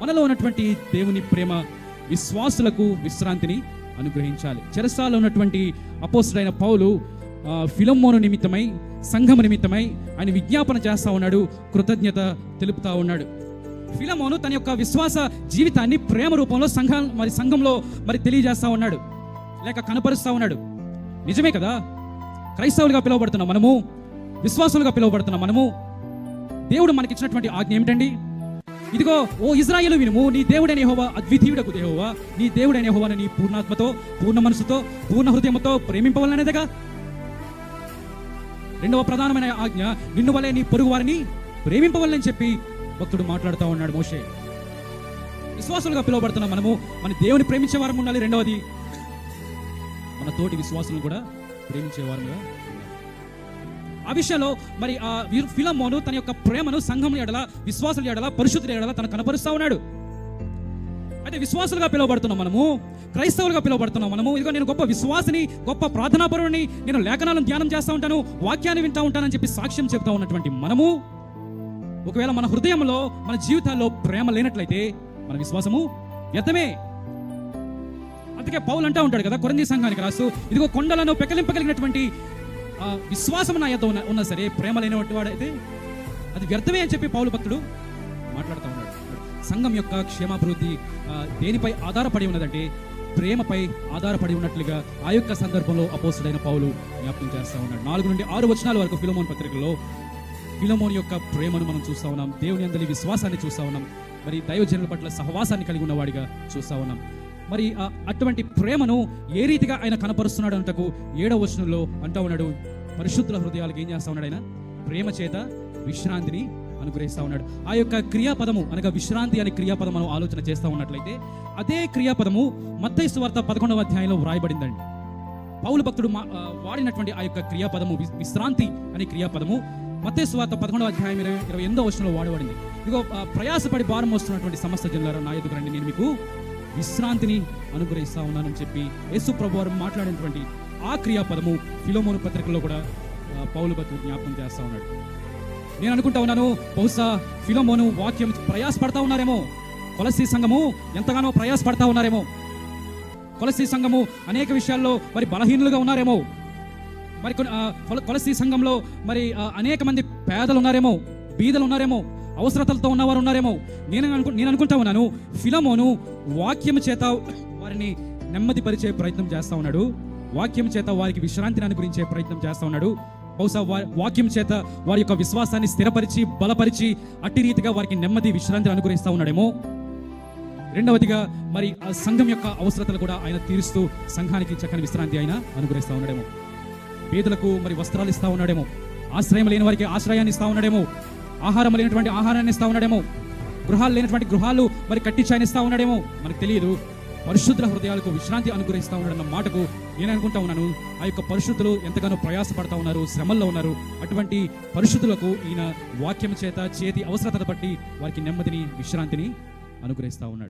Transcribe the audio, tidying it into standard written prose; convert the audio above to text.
మనలో ఉన్నటువంటి దేవుని ప్రేమ విశ్వాసులకు విశ్రాంతిని అనుగ్రహించాలి. చెరసాలలో ఉన్నటువంటి అపోస్తలుడైన పౌలు ఫిలెమోను నిమిత్తమై, సంఘము నిమిత్తమై ఆయన విజ్ఞాపన చేస్తా ఉన్నాడు, కృతజ్ఞత తెలుపుతా ఉన్నాడు. ఫిలెమోను తన యొక్క విశ్వాస జీవితాన్ని ప్రేమ రూపంలో సంఘంలో తెలియజేస్తా ఉన్నాడు, లేక కనపరుస్తా ఉన్నాడు. నిజమే కదా, క్రైస్తవులుగా పిలువబడుతున్నాం మనము, విశ్వాసులుగా పిలువబడుతున్నాం మనము. దేవుడు మనకిచ్చినటువంటి ఆజ్ఞ ఏమిటండి? ఇదిగో ఓ ఇజ్రాయేలు వినుము, నీ దేవుడైన యెహోవా అద్వితీయుడకు యెహోవా, నీ దేవుడైన యెహోవాను నీ పూర్ణాత్మతో, పూర్ణ మనసుతో, పూర్ణ హృదయంతో ప్రేమింపవలననేదిగా. రెండవ ప్రధానమైన ఆజ్ఞ, నిన్ను వలె నీ పొరుగు వారిని ప్రేమింపవలని చెప్పి భక్తుడు మాట్లాడుతూ ఉన్నాడు మోషే. విశ్వాసులుగా పిలువబడుతున్నాం మనము, మన దేవుని ప్రేమించే వారం ఉండాలి. రెండవది, మన తోటి విశ్వాసులను కూడా ప్రేమించే వారంగా. ఆ విషయంలో ఫిలెమోను తన యొక్క ప్రేమను సంఘం ఎడల, విశ్వాసుల ఎడల, పరిశుద్ధుల ఎడల తను కనపరుస్తా ఉన్నాడు. అయితే విశ్వాసులుగా పిలువబడుతున్నాం మనము, క్రైస్తవులుగా పిలువబడుతున్నాం మనము. ఇదిగో నేను గొప్ప విశ్వాసిని, గొప్ప ప్రార్థనాపరుని, నేను లేఖనాలను ధ్యానం చేస్తూ ఉంటాను, వాక్యాన్ని వింటూ ఉంటానని చెప్పి సాక్ష్యం చెప్తా ఉన్నటువంటి మనము, ఒకవేళ మన హృదయంలో, మన జీవితాల్లో ప్రేమ లేనట్లయితే మన విశ్వాసము వ్యర్థమే. అందుకే పౌలు అంటూ ఉంటాడు కదా కొరింథీ సంఘానికి రాస్తూ, ఇదిగో కొండలను పెకలింపగలిగినటువంటి విశ్వాసం నా యొద్ద ఉన్నా సరే ప్రేమ లేనటువంటి వాడైతే అది వ్యర్థమే అని చెప్పి పౌలు భక్తుడు మాట్లాడుతూ ఉన్నాడు. సంఘం యొక్క క్షేమాభివృద్ధి దేనిపై ఆధారపడి ఉన్నదంటే ప్రేమపై ఆధారపడి ఉన్నట్లుగా ఆ యొక్క సందర్భంలో అపోస్తలుడైన పౌలు జ్ఞాపకం చేస్తూ ఉన్నాడు. 4 నుండి 6 వచనాల వరకు ఫిలెమోను పత్రికలో ఫిలెమోను యొక్క ప్రేమను మనం చూస్తూ ఉన్నాం, దేవుని అందరి విశ్వాసాన్ని చూస్తూ ఉన్నాం, దైవజనుల పట్ల సహవాసాన్ని కలిగి ఉన్నవాడిగా చూస్తూ ఉన్నాం. అటువంటి ప్రేమను ఏ రీతిగా ఆయన కనపరుస్తున్నాడు అంటకు 7వ వచనంలో అంటూ ఉన్నాడు, పరిశుద్ధుల హృదయాలకు ఏం చేస్తా ఉన్నాడు? ఆయన ప్రేమ చేత విశ్రాంతిని అనుగ్రహిస్తా ఉన్నాడు. ఆ యొక్క క్రియాపదము అనగా విశ్రాంతి అనే క్రియాపదం మనం ఆలోచన చేస్తూ ఉన్నట్లయితే అదే క్రియాపదము మత్తయి సువార్త 11వ అధ్యాయంలో వ్రాయబడిందండి. పౌలు భక్తుడు వాడినటువంటి ఆ యొక్క క్రియాపదము విశ్రాంతి అనే క్రియాపదము మత్తయి సువార్త 11వ అధ్యాయం 28వ వచనంలో వాడబడింది. ఇదిగో ప్రయాసపడి భారం మోస్తున్నటువంటి సమస్త జనులారా నా ఎదుగు రండి, నేను మీకు విశ్రాంతిని అనుగ్రహిస్తా ఉన్నానని చెప్పి యేసు ప్రభువు వారు మాట్లాడినటువంటి ఆ క్రియాపదము ఫిలెమోను పత్రికలో కూడా పౌలు భక్తుడు జ్ఞాపకం చేస్తా ఉన్నాడు. నేను అనుకుంటా ఉన్నాను, బహుశా ఫిలెమోను వాక్యం ప్రయాసపడతా ఉన్నారేమో, కొలస్సీ సంఘము ఎంతగానో ప్రయాసపడతా ఉన్నారేమో, కొలస్సీ సంఘము అనేక విషయాల్లో బలహీనులుగా ఉన్నారేమో, కొలస్సీ సంఘంలో అనేక మంది పేదలు ఉన్నారేమో, బీదలు ఉన్నారేమో, అవసరతలతో ఉన్నవారు ఉన్నారేమో. నేను అనుకుంటా ఉన్నాను, ఫిలెమోను వాక్యం చేత వారిని నెమ్మదిపరిచే ప్రయత్నం చేస్తా ఉన్నాడు, వాక్యం చేత వారికి విశ్రాంతిని అనుగ్రహించే ప్రయత్నం చేస్తా ఉన్నాడు. బహుశా వాక్యం చేత వారి యొక్క విశ్వాసాన్ని స్థిరపరిచి బలపరిచి అట్టి రీతిగా వారికి నెమ్మది విశ్రాంతిని అనుగ్రహిస్తా ఉన్నాడేమో. రెండవదిగా ఆ సంఘం యొక్క అవసరతలు కూడా ఆయన తీరుస్తూ సంఘానికి చక్కని విశ్రాంతి ఆయన అనుగ్రహిస్తా ఉన్నాడేమో. పేదలకు వస్త్రాలు ఇస్తా ఉన్నాడేమో, ఆశ్రయం లేని వారికి ఆశ్రయాన్ని ఇస్తా ఉన్నాడేమో, ఆహారం లేనటువంటి ఆహారాన్ని ఇస్తా ఉన్నాడేమో, గృహాలు లేనటువంటి గృహాలు కట్టించి ఆయన ఇస్తా ఉన్నాడేమో, మనకు తెలియదు. పరిశుద్ధుల హృదయాలకు విశ్రాంతి అనుగ్రహిస్తా ఉన్నాడన్న మాటకు నేను అనుకుంటా ఉన్నాను, ఆ యొక్క పరిశుద్ధులు ఎంతగానో ప్రయాసపడతా ఉన్నారు, శ్రమల్లో ఉన్నారు. అటువంటి పరిశుద్ధులకు ఈయన వాక్యం చేత చేతి అవసరతను బట్టి వారికి నెమ్మదిని విశ్రాంతిని అనుగ్రహిస్తా ఉన్నాడు.